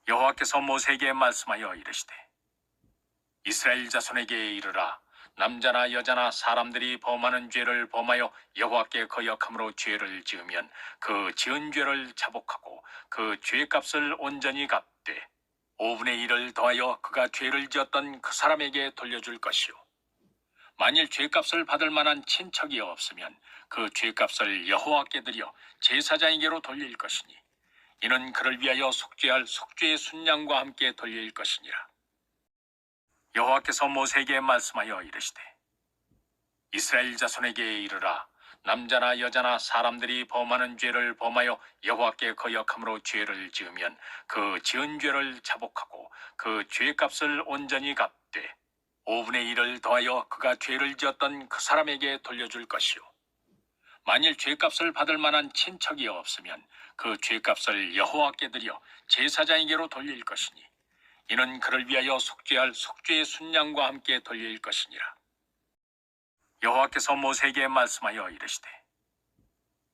여호와께서 모세에게 말씀하여 이르시되 이스라엘 자손에게 이르라. 남자나 여자나 사람들이 범하는 죄를 범하여 여호와께 거역함으로 죄를 지으면 그 지은 죄를 자복하고 그 죄값을 온전히 갚되 5분의 1을 더하여 그가 죄를 지었던 그 사람에게 돌려줄 것이요, 만일 죄값을 받을 만한 친척이 없으면 그 죄값을 여호와께 드려 제사장에게로 돌릴 것이니 이는 그를 위하여 속죄할 속죄의 순양과 함께 돌릴 것이니라. 여호와께서 모세에게 말씀하여 이르시되 이스라엘 자손에게 이르라. 남자나 여자나 사람들이 범하는 죄를 범하여 여호와께 거역함으로 죄를 지으면 그 지은 죄를 자복하고 그 죄값을 온전히 갚되 5분의 1을 더하여 그가 죄를 지었던 그 사람에게 돌려줄 것이요, 만일 죄값을 받을 만한 친척이 없으면 그 죄값을 여호와께 드려 제사장에게로 돌릴 것이니 이는 그를 위하여 속죄할 속죄의 순양과 함께 돌릴 것이니라. 여호와께서 모세에게 말씀하여 이르시되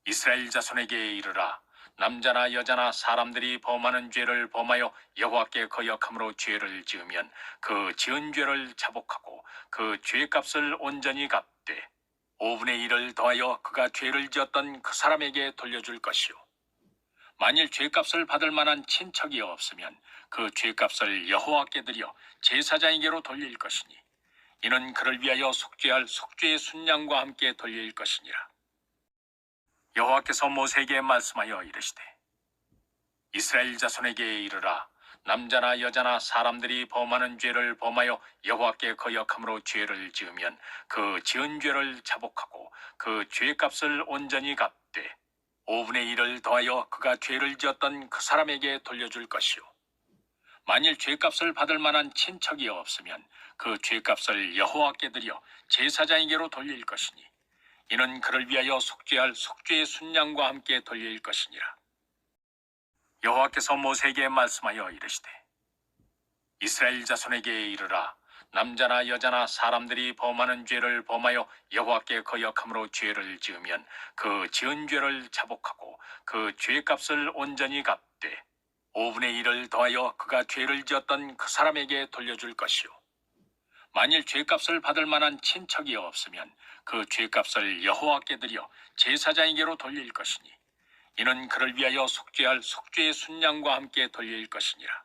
이스라엘 자손에게 이르라. 남자나 여자나 사람들이 범하는 죄를 범하여 여호와께 거역함으로 죄를 지으면 그 지은 죄를 자복하고 그 죄값을 온전히 갚되 5분의 1을 더하여 그가 죄를 지었던 그 사람에게 돌려줄 것이요, 만일 죄값을 받을 만한 친척이 없으면 그 죄값을 여호와께 드려 제사장에게로 돌릴 것이니 이는 그를 위하여 속죄할 속죄의 순양과 함께 돌릴 것이니라. 여호와께서 모세에게 말씀하여 이르시되 이스라엘 자손에게 이르라. 남자나 여자나 사람들이 범하는 죄를 범하여 여호와께 거역함으로 죄를 지으면 그 지은 죄를 자복하고 그 죄값을 온전히 갚되 5분의 1을 더하여 그가 죄를 지었던 그 사람에게 돌려줄 것이요, 만일 죄값을 받을 만한 친척이 없으면 그 죄값을 여호와께 드려 제사장에게로 돌릴 것이니 이는 그를 위하여 속죄할 속죄의 순양과 함께 돌릴 것이니라. 여호와께서 모세에게 말씀하여 이르시되 이스라엘 자손에게 이르라. 남자나 여자나 사람들이 범하는 죄를 범하여 여호와께 거역함으로 죄를 지으면 그 지은 죄를 자복하고 그 죄값을 온전히 갚되 5분의 1을 더하여 그가 죄를 지었던 그 사람에게 돌려줄 것이요, 만일 죄값을 받을 만한 친척이 없으면 그 죄값을 여호와께 드려 제사장에게로 돌릴 것이니 이는 그를 위하여 속죄할 속죄의 순양과 함께 돌릴 것이니라.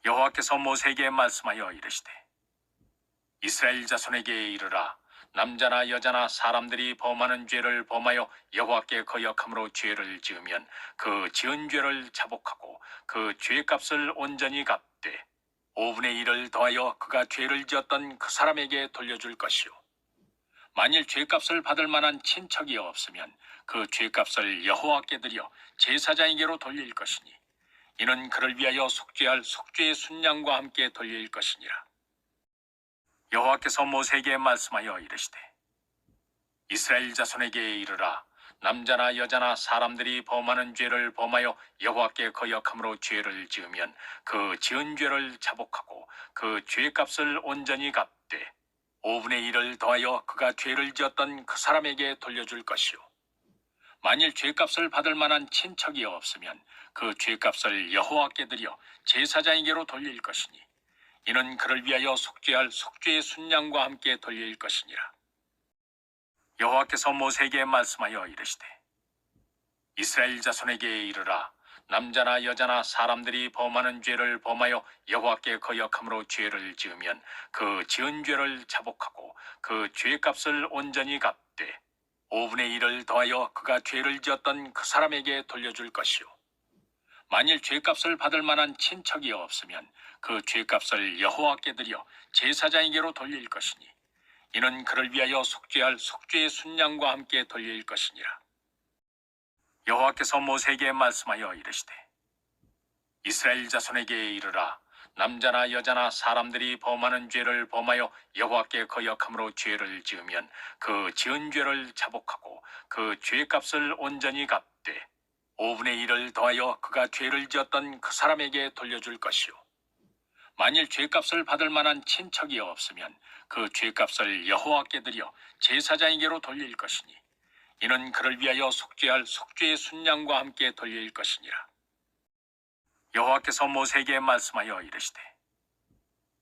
여호와께서 모세에게 말씀하여 이르시되 이스라엘 자손에게 이르라. 남자나 여자나 사람들이 범하는 죄를 범하여 여호와께 거역함으로 죄를 지으면 그 지은 죄를 자복하고 그 죄값을 온전히 갚되 5분의 1을 더하여 그가 죄를 지었던 그 사람에게 돌려줄 것이요, 만일 죄값을 받을 만한 친척이 없으면 그 죄값을 여호와께 드려 제사장에게로 돌릴 것이니 이는 그를 위하여 속죄할 속죄의 순양과 함께 돌릴 것이니라. 여호와께서 모세에게 말씀하여 이르시되 이스라엘 자손에게 이르라. 남자나 여자나 사람들이 범하는 죄를 범하여 여호와께 거역함으로 죄를 지으면 그 지은 죄를 자복하고 그 죄값을 온전히 갚되 5분의 1을 더하여 그가 죄를 지었던 그 사람에게 돌려줄 것이요, 만일 죄값을 받을 만한 친척이 없으면 그 죄값을 여호와께 드려 제사장에게로 돌릴 것이니 이는 그를 위하여 속죄할 속죄의 순양과 함께 돌릴 것이니라. 여호와께서 모세에게 말씀하여 이르시되 이스라엘 자손에게 이르라. 남자나 여자나 사람들이 범하는 죄를 범하여 여호와께 거역함으로 죄를 지으면 그 지은 죄를 자복하고 그 죄값을 온전히 갚되 5분의 1을 더하여 그가 죄를 지었던 그 사람에게 돌려줄 것이요, 만일 죄값을 받을 만한 친척이 없으면 그 죄값을 여호와께 드려 제사장에게로 돌릴 것이니 이는 그를 위하여 속죄할 속죄의 순양과 함께 돌릴 것이니라. 여호와께서 모세에게 말씀하여 이르시되 이스라엘 자손에게 이르라. 남자나 여자나 사람들이 범하는 죄를 범하여 여호와께 거역함으로 죄를 지으면 그 지은 죄를 자복하고 그 죄값을 온전히 갚되 5분의 1을 더하여 그가 죄를 지었던 그 사람에게 돌려줄 것이요, 만일 죄값을 받을 만한 친척이 없으면 그 죄값을 여호와께 드려 제사장에게로 돌릴 것이니 이는 그를 위하여 속죄할 속죄의 순양과 함께 돌릴 것이니라. 여호와께서 모세에게 말씀하여 이르시되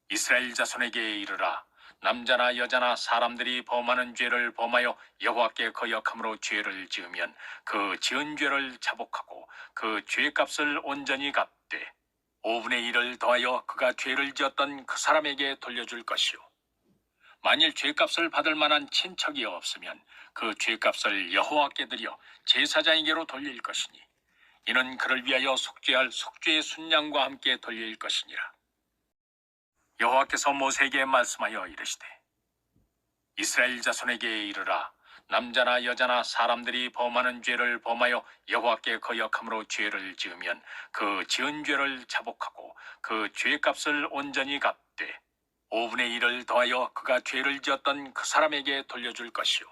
이스라엘 자손에게 이르라. 남자나 여자나 사람들이 범하는 죄를 범하여 여호와께 거역함으로 죄를 지으면 그 지은 죄를 자복하고 그 죄값을 온전히 갚되 5분의 1을 더하여 그가 죄를 지었던 그 사람에게 돌려줄 것이요. 만일 죄값을 받을 만한 친척이 없으면 그 죄값을 여호와께 드려 제사장에게로 돌릴 것이니 이는 그를 위하여 속죄할 속죄의 순양과 함께 돌릴 것이니라. 여호와께서 모세에게 말씀하여 이르시되 이스라엘 자손에게 이르라. 남자나 여자나 사람들이 범하는 죄를 범하여 여호와께 거역함으로 죄를 지으면 그 지은 죄를 자복하고 그 죄값을 온전히 갚되 5분의 1을 더하여 그가 죄를 지었던 그 사람에게 돌려줄 것이요.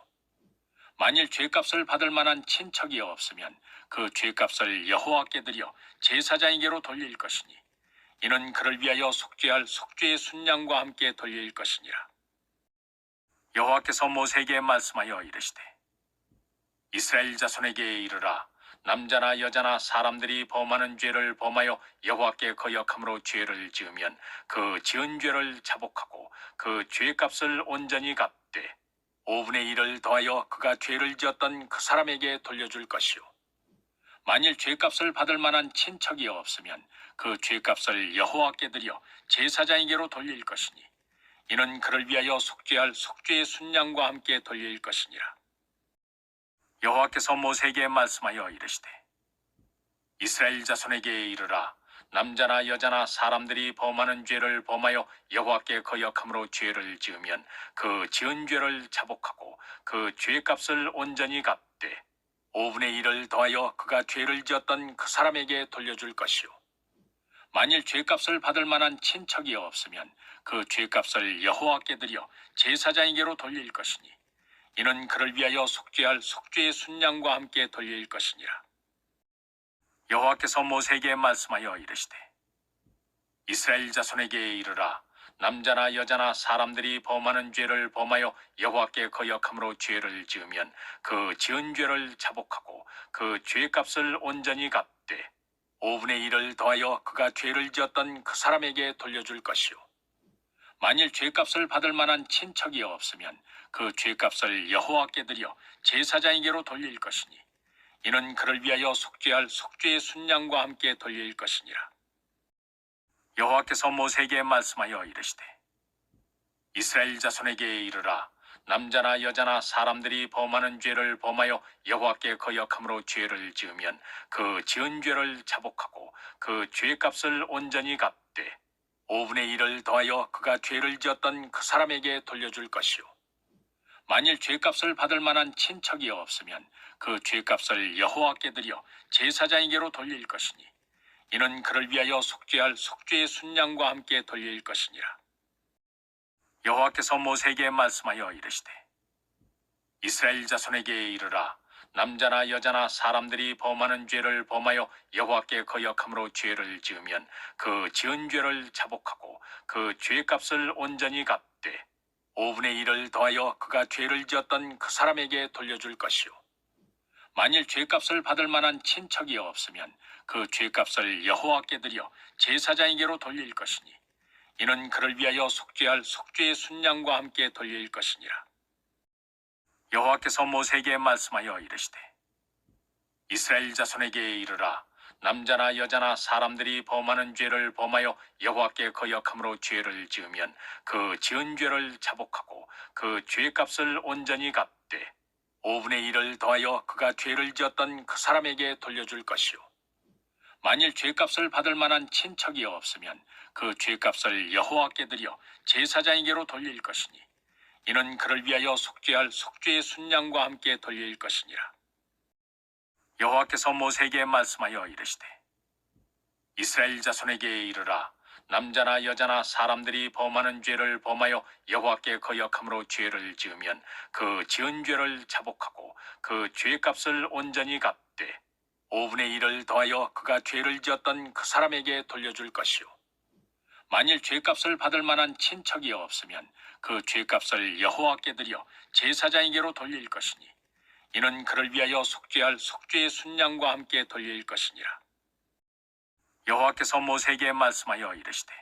만일 죄값을 받을 만한 친척이 없으면 그 죄값을 여호와께 드려 제사장에게로 돌릴 것이니 이는 그를 위하여 속죄할 속죄의 순양과 함께 돌릴 것이니라. 여호와께서 모세에게 말씀하여 이르시되 이스라엘 자손에게 이르라. 남자나 여자나 사람들이 범하는 죄를 범하여 여호와께 거역함으로 죄를 지으면 그 지은 죄를 자복하고 그 죄값을 온전히 갚되 5분의 1을 더하여 그가 죄를 지었던 그 사람에게 돌려줄 것이요. 만일 죄값을 받을 만한 친척이 없으면 그 죄값을 여호와께 드려 제사장에게로 돌릴 것이니 이는 그를 위하여 속죄할 속죄의 순양과 함께 돌릴 것이니라. 여호와께서 모세에게 말씀하여 이르시되 이스라엘 자손에게 이르라. 남자나 여자나 사람들이 범하는 죄를 범하여 여호와께 거역함으로 죄를 지으면 그 지은 죄를 자복하고 그 죄값을 온전히 갚되 5분의 1을 더하여 그가 죄를 지었던 그 사람에게 돌려줄 것이요. 만일 죄값을 받을 만한 친척이 없으면 그 죄값을 여호와께 드려 제사장에게로 돌릴 것이니 이는 그를 위하여 속죄할 속죄의 순양과 함께 돌릴 것이니라. 여호와께서 모세에게 말씀하여 이르시되 이스라엘 자손에게 이르라. 남자나 여자나 사람들이 범하는 죄를 범하여 여호와께 거역함으로 죄를 지으면 그 지은 죄를 자복하고 그 죄값을 온전히 갚되 5분의 1을 더하여 그가 죄를 지었던 그 사람에게 돌려줄 것이요. 만일 죄값을 받을 만한 친척이 없으면 그 죄값을 여호와께 드려 제사장에게로 돌릴 것이니 이는 그를 위하여 속죄할 속죄의 순양과 함께 돌릴 것이니라. 여호와께서 모세에게 말씀하여 이르시되 이스라엘 자손에게 이르라. 남자나 여자나 사람들이 범하는 죄를 범하여 여호와께 거역함으로 죄를 지으면 그 지은 죄를 자복하고 그 죄값을 온전히 갚되 5분의 1을 더하여 그가 죄를 지었던 그 사람에게 돌려줄 것이요. 만일 죄값을 받을 만한 친척이 없으면 그 죄값을 여호와께 드려 제사장에게로 돌릴 것이니 이는 그를 위하여 속죄할 속죄의 순양과 함께 돌릴 것이니라. 여호와께서 모세에게 말씀하여 이르시되 이스라엘 자손에게 이르라. 남자나 여자나 사람들이 범하는 죄를 범하여 여호와께 거역함으로 죄를 지으면 그 지은 죄를 자복하고 그 죄값을 온전히 갚되 5분의 1을 더하여 그가 죄를 지었던 그 사람에게 돌려줄 것이요. 만일 죄값을 받을 만한 친척이 없으면 그 죄값을 여호와께 드려 제사장에게로 돌릴 것이니 이는 그를 위하여 속죄할 속죄의 순양과 함께 돌릴 것이니라. 여호와께서 모세에게 말씀하여 이르시되 이스라엘 자손에게 이르라. 남자나 여자나 사람들이 범하는 죄를 범하여 여호와께 거역함으로 죄를 지으면 그 지은 죄를 자복하고 그 죄값을 온전히 갚되 5분의 1을 더하여 그가 죄를 지었던 그 사람에게 돌려줄 것이요. 만일 죄값을 받을 만한 친척이 없으면 그 죄값을 여호와께 드려 제사장에게로 돌릴 것이니 이는 그를 위하여 속죄할 속죄의 순양과 함께 돌릴 것이니라. 여호와께서 모세에게 말씀하여 이르시되 이스라엘 자손에게 이르라. 남자나 여자나 사람들이 범하는 죄를 범하여 여호와께 거역함으로 죄를 지으면 그 지은 죄를 자복하고 그 죄값을 온전히 갚되 5분의 1을 더하여 그가 죄를 지었던 그 사람에게 돌려줄 것이요. 만일 죄값을 받을 만한 친척이 없으면 그 죄값을 여호와께 드려 제사장에게로 돌릴 것이니 이는 그를 위하여 속죄할 속죄의 순양과 함께 돌릴 것이니라. 여호와께서 모세에게 말씀하여 이르시되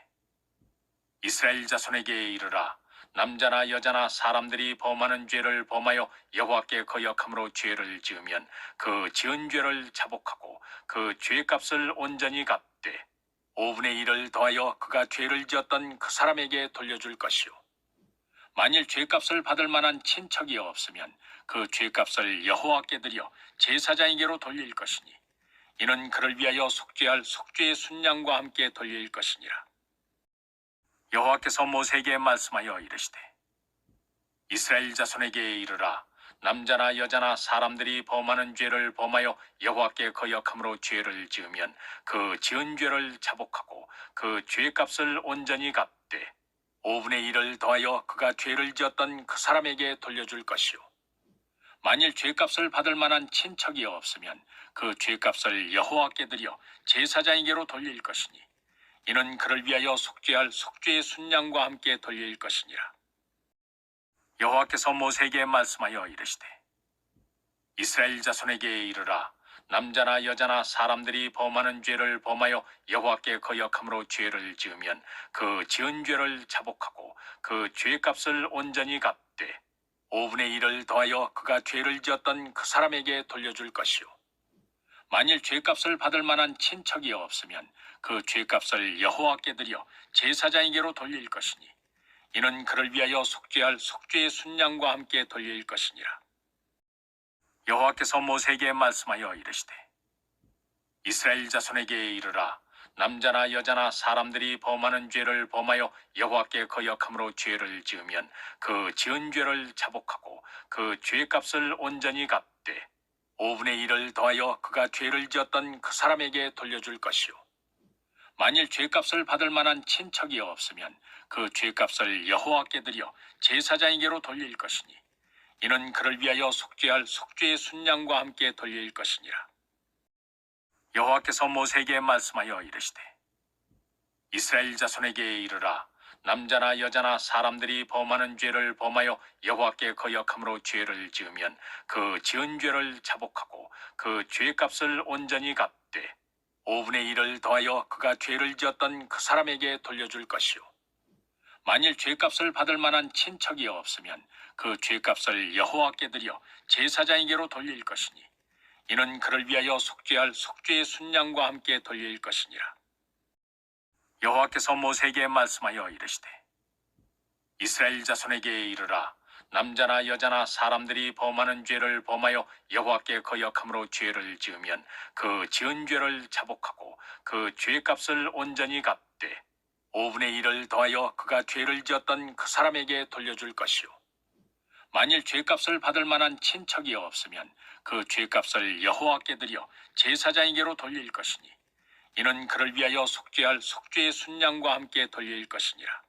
이스라엘 자손에게 이르라. 남자나 여자나 사람들이 범하는 죄를 범하여 여호와께 거역함으로 죄를 지으면 그 지은 죄를 자복하고 그 죄값을 온전히 갚되 5분의 1을 더하여 그가 죄를 지었던 그 사람에게 돌려줄 것이요. 만일 죄값을 받을 만한 친척이 없으면 그 죄값을 여호와께 드려 제사장에게로 돌릴 것이니 이는 그를 위하여 속죄할 속죄의 순양과 함께 돌릴 것이니라. 여호와께서 모세에게 말씀하여 이르시되 이스라엘 자손에게 이르라. 남자나 여자나 사람들이 범하는 죄를 범하여 여호와께 거역함으로 죄를 지으면 그 지은 죄를 자복하고 그 죄값을 온전히 갚되 5분의 1을 더하여 그가 죄를 지었던 그 사람에게 돌려줄 것이요. 만일 죄값을 받을 만한 친척이 없으면 그 죄값을 여호와께 드려 제사장에게로 돌릴 것이니 이는 그를 위하여 속죄할 속죄의 순양과 함께 돌릴 것이니라. 여호와께서 모세에게 말씀하여 이르시되 이스라엘 자손에게 이르라. 남자나 여자나 사람들이 범하는 죄를 범하여 여호와께 거역함으로 죄를 지으면 그 지은 죄를 자복하고 그 죄값을 온전히 갚되 5분의 1을 더하여 그가 죄를 지었던 그 사람에게 돌려줄 것이요. 만일 죄값을 받을 만한 친척이 없으면 그 죄값을 여호와께 드려 제사장에게로 돌릴 것이니 이는 그를 위하여 속죄할 속죄의 순양과 함께 돌릴 것이니라. 여호와께서 모세에게 말씀하여 이르시되 이스라엘 자손에게 이르라. 남자나 여자나 사람들이 범하는 죄를 범하여 여호와께 거역함으로 죄를 지으면 그 지은 죄를 자복하고 그 죄값을 온전히 갚되 5분의 1을 더하여 그가 죄를 지었던 그 사람에게 돌려줄 것이요. 만일 죄값을 받을 만한 친척이 없으면 그 죄값을 여호와께 드려 제사장에게로 돌릴 것이니 이는 그를 위하여 속죄할 속죄의 순양과 함께 돌릴 것이니라. 여호와께서 모세에게 말씀하여 이르시되 이스라엘 자손에게 이르라. 남자나 여자나 사람들이 범하는 죄를 범하여 여호와께 거역함으로 죄를 지으면 그 지은 죄를 자복하고 그 죄값을 온전히 갚되 5분의 1을 더하여 그가 죄를 지었던 그 사람에게 돌려줄 것이요. 만일 죄값을 받을 만한 친척이 없으면 그 죄값을 여호와께 드려 제사장에게로 돌릴 것이니 이는 그를 위하여 속죄할 속죄의 순양과 함께 돌릴 것이니라. 여호와께서 모세에게 말씀하여 이르시되 이스라엘 자손에게 이르라. 남자나 여자나 사람들이 범하는 죄를 범하여 여호와께 거역함으로 죄를 지으면 그 지은 죄를 자복하고 그 죄값을 온전히 갚되 5분의 1을 더하여 그가 죄를 지었던 그 사람에게 돌려줄 것이요. 만일 죄값을 받을 만한 친척이 없으면 그 죄값을 여호와께 드려 제사장에게로 돌릴 것이니 이는 그를 위하여 속죄할 속죄의 순양과 함께 돌릴 것이니라.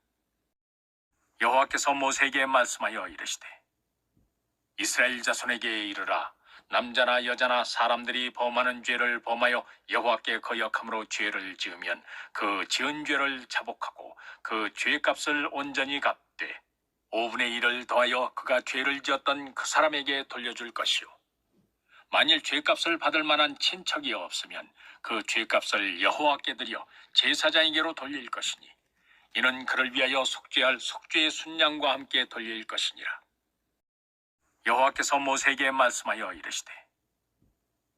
여호와께서 모세에게 말씀하여 이르시되 이스라엘 자손에게 이르라. 남자나 여자나 사람들이 범하는 죄를 범하여 여호와께 거역함으로 죄를 지으면 그 지은 죄를 자복하고 그 죄값을 온전히 갚되 5분의 1을 더하여 그가 죄를 지었던 그 사람에게 돌려줄 것이요. 만일 죄값을 받을 만한 친척이 없으면 그 죄값을 여호와께 드려 제사장에게로 돌릴 것이니 이는 그를 위하여 속죄할 속죄의 순양과 함께 돌릴 것이니라. 여호와께서 모세에게 말씀하여 이르시되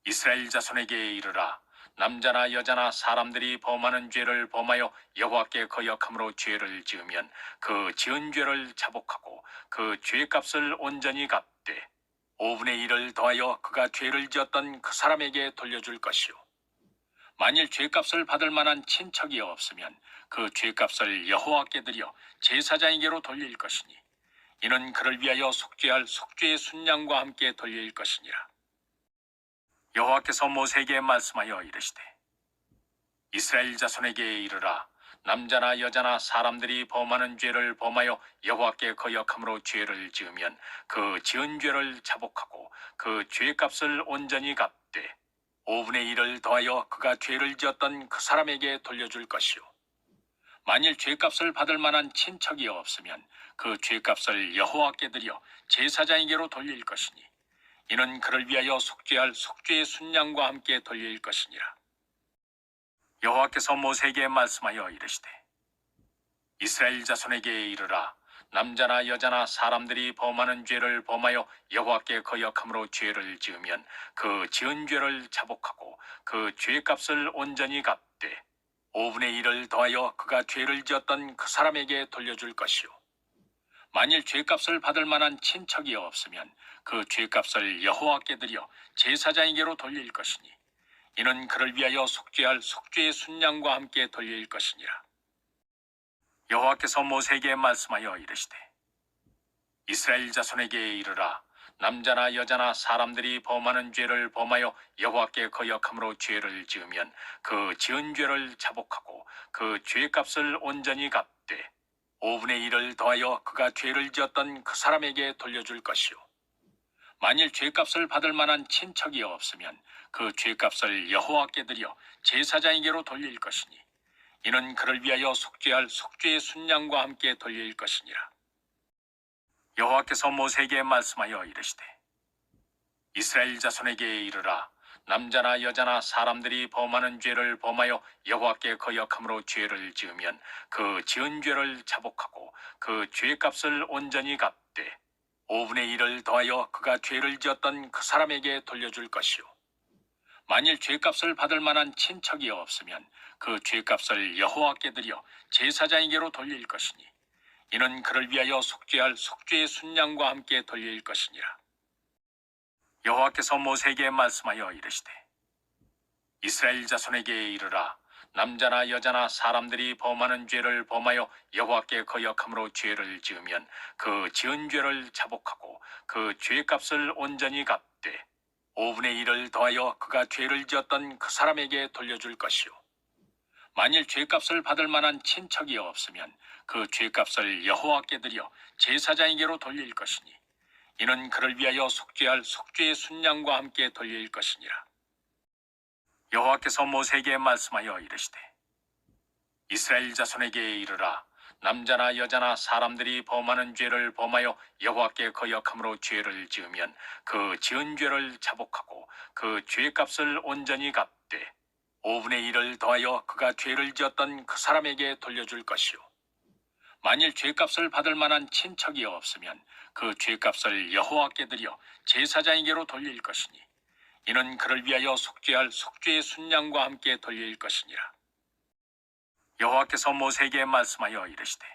이스라엘 자손에게 이르라. 남자나 여자나 사람들이 범하는 죄를 범하여 여호와께 거역함으로 죄를 지으면 그 지은 죄를 자복하고 그 죄값을 온전히 갚되 5분의 1을 더하여 그가 죄를 지었던 그 사람에게 돌려줄 것이요. 만일 죄값을 받을 만한 친척이 없으면 그 죄값을 여호와께 드려 제사장에게로 돌릴 것이니 이는 그를 위하여 속죄할 속죄의 순양과 함께 돌릴 것이니라. 여호와께서 모세에게 말씀하여 이르시되 이스라엘 자손에게 이르라. 남자나 여자나 사람들이 범하는 죄를 범하여 여호와께 거역함으로 죄를 지으면 그 지은 죄를 자복하고 그 죄값을 온전히 갚되 5분의 1을 더하여 그가 죄를 지었던 그 사람에게 돌려줄 것이요. 만일 죄값을 받을 만한 친척이 없으면 그 죄값을 여호와께 드려 제사장에게로 돌릴 것이니 이는 그를 위하여 속죄할 속죄의 순양과 함께 돌릴 것이니라. 여호와께서 모세에게 말씀하여 이르시되 이스라엘 자손에게 이르라. 남자나 여자나 사람들이 범하는 죄를 범하여 여호와께 거역함으로 죄를 지으면 그 지은 죄를 자복하고 그 죄값을 온전히 갚되 5분의 1을 더하여 그가 죄를 지었던 그 사람에게 돌려줄 것이요. 만일 죄값을 받을 만한 친척이 없으면 그 죄값을 여호와께 드려 제사장에게로 돌릴 것이니 이는 그를 위하여 속죄할 속죄의 순양과 함께 돌릴 것이니라. 여호와께서 모세에게 말씀하여 이르시되 이스라엘 자손에게 이르라. 남자나 여자나 사람들이 범하는 죄를 범하여 여호와께 거역함으로 죄를 지으면 그 지은 죄를 자복하고 그 죄값을 온전히 갚되 5분의 1을 더하여 그가 죄를 지었던 그 사람에게 돌려줄 것이요. 만일 죄값을 받을 만한 친척이 없으면 그 죄값을 여호와께 드려 제사장에게로 돌릴 것이니 이는 그를 위하여 속죄할 속죄의 순양과 함께 돌릴 것이니라. 여호와께서 모세에게 말씀하여 이르시되 이스라엘 자손에게 이르라. 남자나 여자나 사람들이 범하는 죄를 범하여 여호와께 거역함으로 죄를 지으면 그 지은 죄를 자복하고 그 죄값을 온전히 갚되 5분의 1을 더하여 그가 죄를 지었던 그 사람에게 돌려줄 것이요. 만일 죄값을 받을 만한 친척이 없으면 그 죄값을 여호와께 드려 제사장에게로 돌릴 것이니 이는 그를 위하여 속죄할 속죄의 순양과 함께 돌릴 것이니라. 여호와께서 모세에게 말씀하여 이르시되 이스라엘 자손에게 이르라. 남자나 여자나 사람들이 범하는 죄를 범하여 여호와께 거역함으로 죄를 지으면 그 지은 죄를 자복하고 그 죄값을 온전히 갚되 5분의 1을 더하여 그가 죄를 지었던 그 사람에게 돌려줄 것이요. 만일 죄값을 받을 만한 친척이 없으면 그 죄값을 여호와께 드려 제사장에게로 돌릴 것이니 이는 그를 위하여 속죄할 속죄의 순양과 함께 돌릴 것이니라. 여호와께서 모세에게 말씀하여 이르시되 이스라엘 자손에게 이르라. 남자나 여자나 사람들이 범하는 죄를 범하여 여호와께 거역함으로 죄를 지으면 그 지은 죄를 자복하고 그 죄값을 온전히 갚되 5분의 1을 더하여 그가 죄를 지었던 그 사람에게 돌려줄 것이요. 만일 죄값을 받을 만한 친척이 없으면 그 죄값을 여호와께 드려 제사장에게로 돌릴 것이니 이는 그를 위하여 속죄할 속죄의 순양과 함께 돌릴 것이니라. 여호와께서 모세에게 말씀하여 이르시되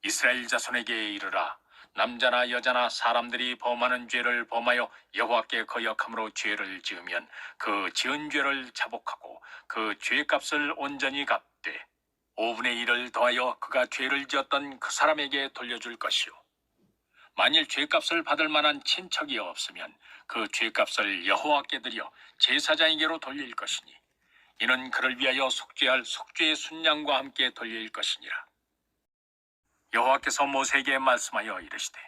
이스라엘 자손에게 이르라. 남자나 여자나 사람들이 범하는 죄를 범하여 여호와께 거역함으로 죄를 지으면 그 지은 죄를 자복하고 그 죄값을 온전히 갚되 5분의 1을 더하여 그가 죄를 지었던 그 사람에게 돌려줄 것이요. 만일 죄값을 받을 만한 친척이 없으면 그 죄값을 여호와께 드려 제사장에게로 돌릴 것이니 이는 그를 위하여 속죄할 속죄의 순양과 함께 돌릴 것이니라. 여호와께서 모세에게 말씀하여 이르시되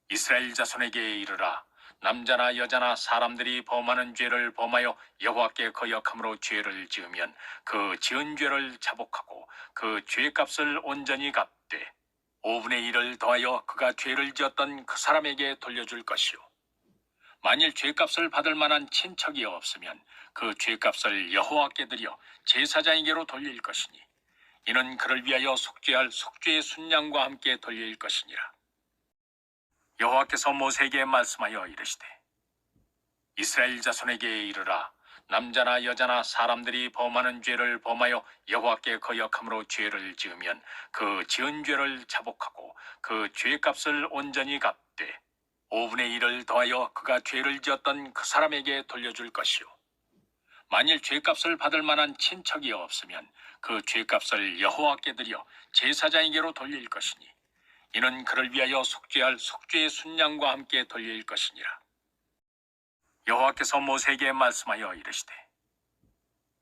이스라엘 자손에게 이르라. 남자나 여자나 사람들이 범하는 죄를 범하여 여호와께 거역함으로 죄를 지으면 그 지은 죄를 자복하고 그 죄값을 온전히 갚되 5분의 1을 더하여 그가 죄를 지었던 그 사람에게 돌려줄 것이요. 만일 죄값을 받을 만한 친척이 없으면 그 죄값을 여호와께 드려 제사장에게로 돌릴 것이니 이는 그를 위하여 속죄할 속죄의 순양과 함께 돌릴 것이니라. 여호와께서 모세에게 말씀하여 이르시되 이스라엘 자손에게 이르라. 남자나 여자나 사람들이 범하는 죄를 범하여 여호와께 거역함으로 죄를 지으면 그 지은 죄를 자복하고 그 죄값을 온전히 갚되 5분의 1을 더하여 그가 죄를 지었던 그 사람에게 돌려줄 것이요. 만일 죄값을 받을 만한 친척이 없으면 그 죄값을 여호와께 드려 제사장에게로 돌릴 것이니 이는 그를 위하여 속죄할 속죄의 순양과 함께 돌릴 것이니라. 여호와께서 모세에게 말씀하여 이르시되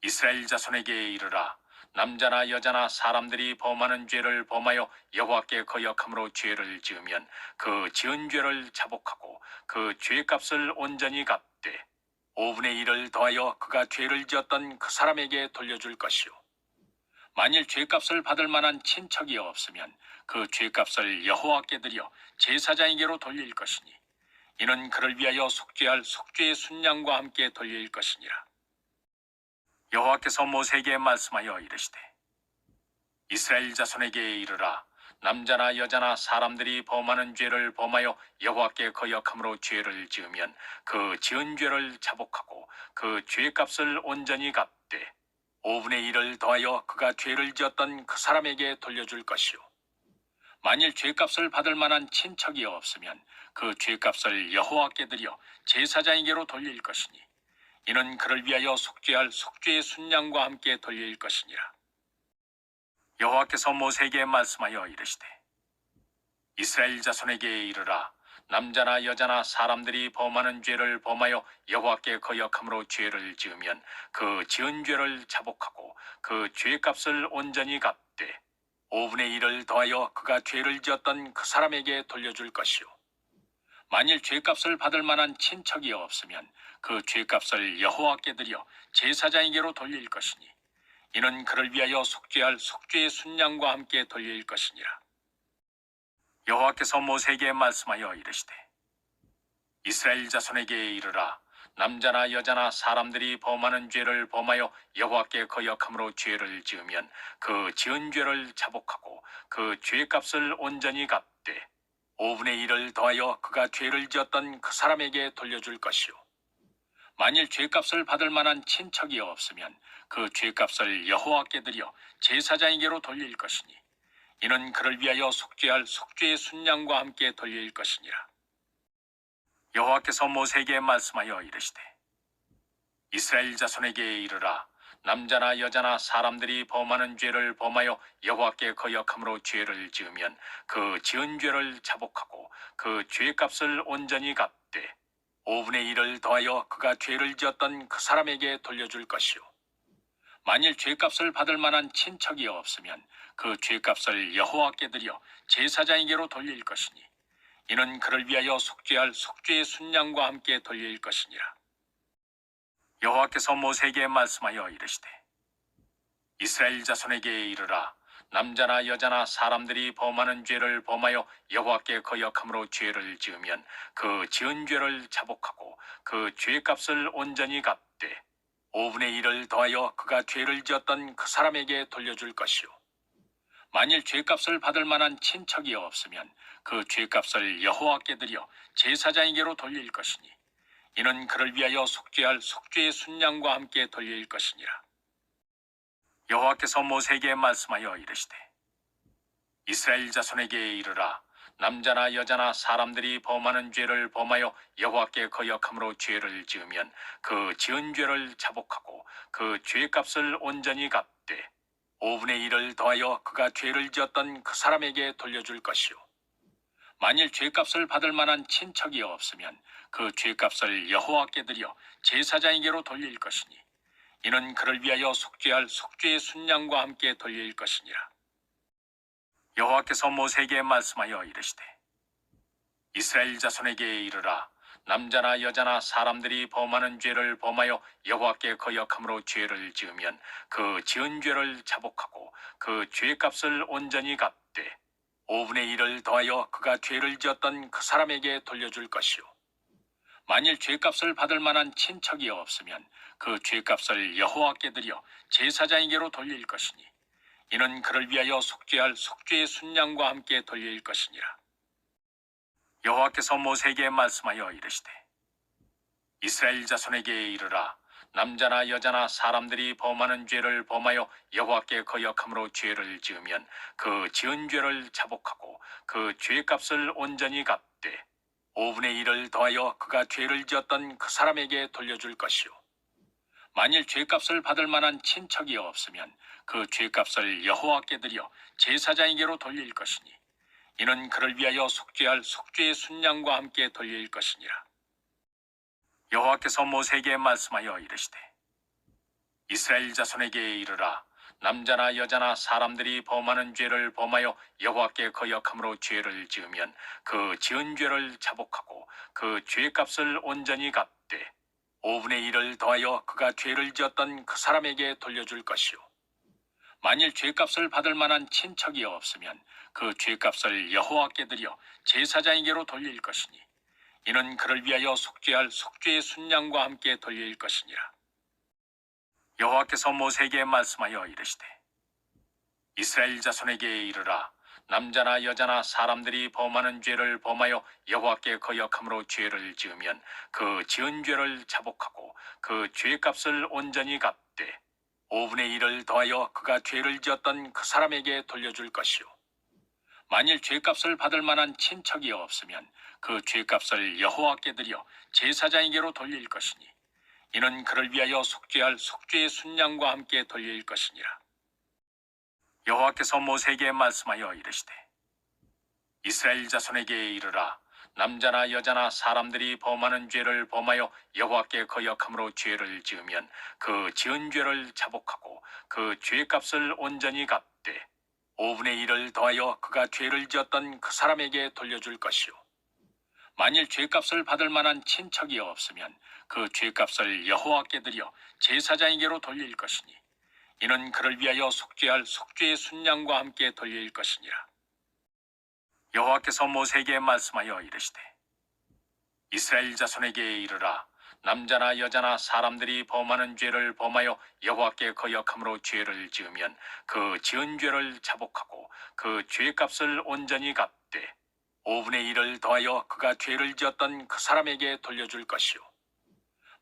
이스라엘 자손에게 이르라. 남자나 여자나 사람들이 범하는 죄를 범하여 여호와께 거역함으로 죄를 지으면 그 지은 죄를 자복하고 그 죄값을 온전히 갚되 5분의 1을 더하여 그가 죄를 지었던 그 사람에게 돌려줄 것이요. 만일 죄값을 받을 만한 친척이 없으면 그 죄값을 여호와께 드려 제사장에게로 돌릴 것이니 이는 그를 위하여 속죄할 속죄의 순양과 함께 돌릴 것이니라. 여호와께서 모세에게 말씀하여 이르시되 이스라엘 자손에게 이르라. 남자나 여자나 사람들이 범하는 죄를 범하여 여호와께 거역함으로 죄를 지으면 그 지은 죄를 자복하고 그 죄값을 온전히 갚되 5분의 1을 더하여 그가 죄를 지었던 그 사람에게 돌려줄 것이요. 만일 죄값을 받을 만한 친척이 없으면 그 죄값을 여호와께 드려 제사장에게로 돌릴 것이니 이는 그를 위하여 속죄할 속죄의 순양과 함께 돌릴 것이니라. 여호와께서 모세에게 말씀하여 이르시되 이스라엘 자손에게 이르라. 남자나 여자나 사람들이 범하는 죄를 범하여 여호와께 거역함으로 죄를 지으면 그 지은 죄를 자복하고 그 죄값을 온전히 갚되 5분의 1을 더하여 그가 죄를 지었던 그 사람에게 돌려줄 것이요. 만일 죄값을 받을 만한 친척이 없으면 그 죄값을 여호와께 드려 제사장에게로 돌릴 것이니 이는 그를 위하여 속죄할 속죄의 순양과 함께 돌릴 것이니라. 여호와께서 모세에게 말씀하여 이르시되 이스라엘 자손에게 이르라. 남자나 여자나 사람들이 범하는 죄를 범하여 여호와께 거역함으로 죄를 지으면 그 지은 죄를 자복하고 그 죄값을 온전히 갚되 5분의 1을 더하여 그가 죄를 지었던 그 사람에게 돌려줄 것이요. 만일 죄값을 받을 만한 친척이 없으면 그 죄값을 여호와께 드려 제사장에게로 돌릴 것이니 이는 그를 위하여 속죄할 속죄의 순양과 함께 돌릴 것이니라. 여호와께서 모세에게 말씀하여 이르시되 이스라엘 자손에게 이르라. 남자나 여자나 사람들이 범하는 죄를 범하여 여호와께 거역함으로 죄를 지으면 그 지은 죄를 자복하고 그 죄값을 온전히 갚되 5분의 1을 더하여 그가 죄를 지었던 그 사람에게 돌려줄 것이요. 만일 죄값을 받을 만한 친척이 없으면 그 죄값을 여호와께 드려 제사장에게로 돌릴 것이니 이는 그를 위하여 속죄할 속죄의 순양과 함께 돌릴 것이니라. 여호와께서 모세에게 말씀하여 이르시되 이스라엘 자손에게 이르라. 남자나 여자나 사람들이 범하는 죄를 범하여 여호와께 거역함으로 죄를 지으면 그 지은 죄를 자복하고 그 죄값을 온전히 갚되 5분의 1을 더하여 그가 죄를 지었던 그 사람에게 돌려줄 것이요. 만일 죄값을 받을 만한 친척이 없으면 그 죄값을 여호와께 드려 제사장에게로 돌릴 것이니 이는 그를 위하여 속죄할 속죄의 순양과 함께 돌릴 것이니라. 여호와께서 모세에게 말씀하여 이르시되 이스라엘 자손에게 이르라. 남자나 여자나 사람들이 범하는 죄를 범하여 여호와께 거역함으로 죄를 지으면 그 지은 죄를 자복하고 그 죄값을 온전히 갚되 5분의 1을 더하여 그가 죄를 지었던 그 사람에게 돌려줄 것이요. 만일 죄값을 받을 만한 친척이 없으면 그 죄값을 여호와께 드려 제사장에게로 돌릴 것이니 이는 그를 위하여 속죄할 속죄의 순양과 함께 돌릴 것이니라. 여호와께서 모세에게 말씀하여 이르시되 이스라엘 자손에게 이르라. 남자나 여자나 사람들이 범하는 죄를 범하여 여호와께 거역함으로 죄를 지으면 그 지은 죄를 자복하고 그 죄값을 온전히 갚되 5분의 1을 더하여 그가 죄를 지었던 그 사람에게 돌려줄 것이요. 만일 죄값을 받을 만한 친척이 없으면 그 죄값을 여호와께 드려 제사장에게로 돌릴 것이니 이는 그를 위하여 속죄할 속죄의 순양과 함께 돌릴 것이니라. 여호와께서 모세에게 말씀하여 이르시되 이스라엘 자손에게 이르라. 남자나 여자나 사람들이 범하는 죄를 범하여 여호와께 거역함으로 죄를 지으면 그 지은 죄를 자복하고 그 죄값을 온전히 갚되 5분의 1을 더하여 그가 죄를 지었던 그 사람에게 돌려줄 것이요. 만일 죄값을 받을 만한 친척이 없으면 그 죄값을 여호와께 드려 제사장에게로 돌릴 것이니 이는 그를 위하여 속죄할 속죄의 순양과 함께 돌릴 것이니라. 여호와께서 모세에게 말씀하여 이르시되 이스라엘 자손에게 이르라. 남자나 여자나 사람들이 범하는 죄를 범하여 여호와께 거역함으로 죄를 지으면 그 지은 죄를 자복하고 그 죄값을 온전히 갚되 5분의 1을 더하여 그가 죄를 지었던 그 사람에게 돌려줄 것이요. 만일 죄값을 받을 만한 친척이 없으면 그 죄값을 여호와께 드려 제사장에게로 돌릴 것이니 이는 그를 위하여 속죄할 속죄의 순양과 함께 돌릴 것이니라. 여호와께서 모세에게 말씀하여 이르시되 이스라엘 자손에게 이르라. 남자나 여자나 사람들이 범하는 죄를 범하여 여호와께 거역함으로 죄를 지으면 그 지은 죄를 자복하고 그 죄값을 온전히 갚되 5분의 1을 더하여 그가 죄를 지었던 그 사람에게 돌려줄 것이요, 만일 죄값을 받을 만한 친척이 없으면 그 죄값을 여호와께 드려 제사장에게로 돌릴 것이니 이는 그를 위하여 속죄할 속죄의 순양과 함께 돌릴 것이니라. 여호와께서 모세에게 말씀하여 이르시되 이스라엘 자손에게 이르라. 남자나 여자나 사람들이 범하는 죄를 범하여 여호와께 거역함으로 죄를 지으면 그 지은 죄를 자복하고 그 죄값을 온전히 갚되 5분의 1을 더하여 그가 죄를 지었던 그 사람에게 돌려줄 것이요, 만일 죄값을 받을 만한 친척이 없으면 그 죄값을 여호와께 드려 제사장에게로 돌릴 것이니 이는 그를 위하여 속죄할 속죄의 순양과 함께 돌릴 것이니라. 여호와께서 모세에게 말씀하여 이르시되 이스라엘 자손에게 이르라. 남자나 여자나 사람들이 범하는 죄를 범하여 여호와께 거역함으로 죄를 지으면 그 지은 죄를 자복하고 그 죄값을 온전히 갚되 5분의 1을 더하여 그가 죄를 지었던 그 사람에게 돌려줄 것이요,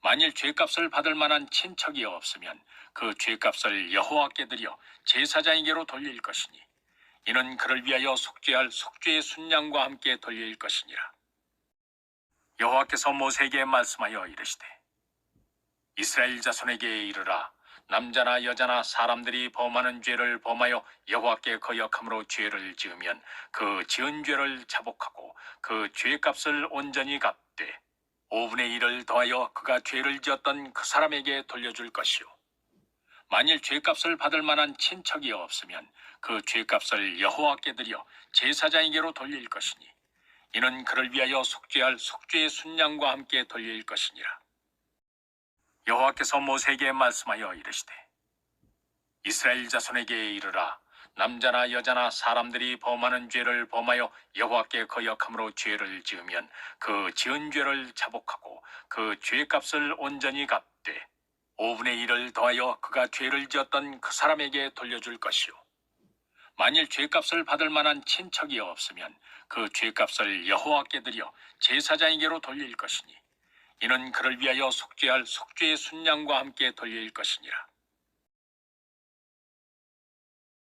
만일 죄값을 받을 만한 친척이 없으면 그 죄값을 여호와께 드려 제사장에게로 돌릴 것이니 이는 그를 위하여 속죄할 속죄의 순양과 함께 돌릴 것이니라. 여호와께서 모세에게 말씀하여 이르시되 이스라엘 자손에게 이르라. 남자나 여자나 사람들이 범하는 죄를 범하여 여호와께 거역함으로 죄를 지으면 그 지은 죄를 자복하고 그 죄값을 온전히 갚되 5분의 1을 더하여 그가 죄를 지었던 그 사람에게 돌려줄 것이요, 만일 죄값을 받을 만한 친척이 없으면 그 죄값을 여호와께 드려 제사장에게로 돌릴 것이니 이는 그를 위하여 속죄할 속죄의 순양과 함께 돌릴 것이니라. 여호와께서 모세에게 말씀하여 이르시되 이스라엘 자손에게 이르라. 남자나 여자나 사람들이 범하는 죄를 범하여 여호와께 거역함으로 죄를 지으면 그 지은 죄를 자복하고 그 죄값을 온전히 갚되 5분의 1을 더하여 그가 죄를 지었던 그 사람에게 돌려줄 것이요, 만일 죄값을 받을 만한 친척이 없으면 그 죄값을 여호와께 드려 제사장에게로 돌릴 것이니 이는 그를 위하여 속죄할 속죄의 순양과 함께 돌릴 것이니라.